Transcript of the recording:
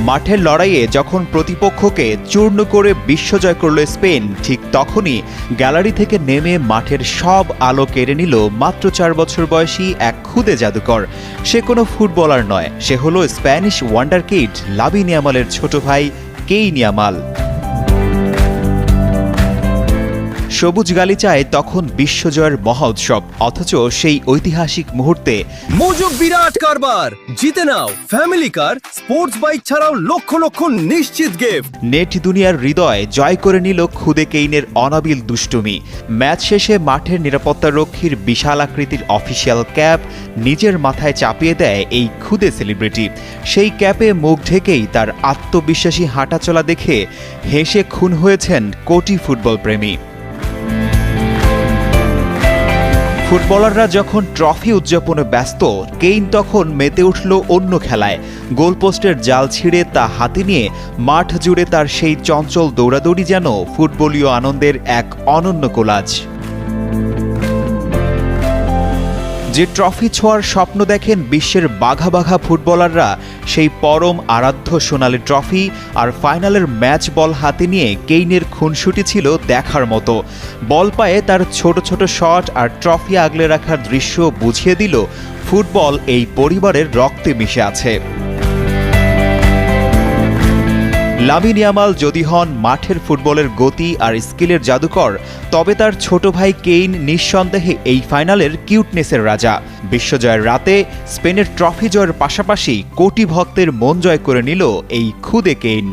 মাঠের লড়াইয়ে যখন প্রতিপক্ষকে চূর্ণ করে বিশ্বজয় করল স্পেন, ঠিক তখনই গ্যালারি থেকে নেমে মাঠের সব আলো কেড়ে নিল মাত্র 4 বছর বয়সী এক খুদে জাদুকর। সে কোনো ফুটবলার নয়, সে হলো স্প্যানিশ ওয়ান্ডার কিড লামিন ইয়ামালের ছোট ভাই কেইন ইয়ামাল। সবুজ গালিচায় তখন বিশ্বজয়ের মহা উৎসব, অথচ সেই ঐতিহাসিক মুহূর্তে মজুক বিরাট কারবার, জিতে নাও ফ্যামিলি কার, স্পোর্টস বাইক ছাড়াও লক্ষ লক্ষ নিশ্চিত গিফট। নেট দুনিয়ার হৃদয় জয় করে নিল খুদে কেইনের অনাবিল দুষ্টুমি। ম্যাচ শেষে মাঠের নিরাপত্তারক্ষীর বিশাল আকৃতির অফিসিয়াল ক্যাপ নিজের মাথায় চাপিয়ে দেয় এই খুদে সেলিব্রিটি। সেই ক্যাপে মুখ ঢেকেই তার আত্মবিশ্বাসী হাঁটাচলা দেখে হেসে খুন হয়েছেন কোটি ফুটবল প্রেমী। ফুটবলাররা যখন ট্রফি উদযাপনে ব্যস্ত, কেইন তখন মেতে উঠল অন্য খেলায়। গোলপোস্টের জাল ছিঁড়ে তা হাতে নিয়ে মাঠ জুড়ে তার সেই চঞ্চল দৌড়াদৌড়ি যেন ফুটবলীয় আনন্দের এক অনন্য কোলাজ। যে ট্রফি ছোঁয়ার স্বপ্ন দেখেন বিশ্বের বাঘা বাঘা ফুটবলাররা, সেই পরম আরাধ্য সোনালি ট্রফি আর ফাইনালের ম্যাচ বল হাতে নিয়ে কেইনের খুনসুটি ছিল দেখার মতো। বল পায়ে তার ছোট ছোট শট আর ট্রফি আগলে রাখার দৃশ্য বুঝিয়ে দিল ফুটবল এই পরিবারের রক্তে মিশে আছে। লামিন ইয়ামাল যদি হন মাঠের ফুটবলের গতি আর স্কিলের জাদুকর, তবে তার ছোট ভাই কেইন নিঃসন্দেহে এই ফাইনালের কিউটনেসের রাজা। বিশ্বজয়ের রাতে স্পেনের ট্রফি জয়ের পাশাপাশি কোটি ভক্তের মন জয় করে নিল এই খুদে কেইন।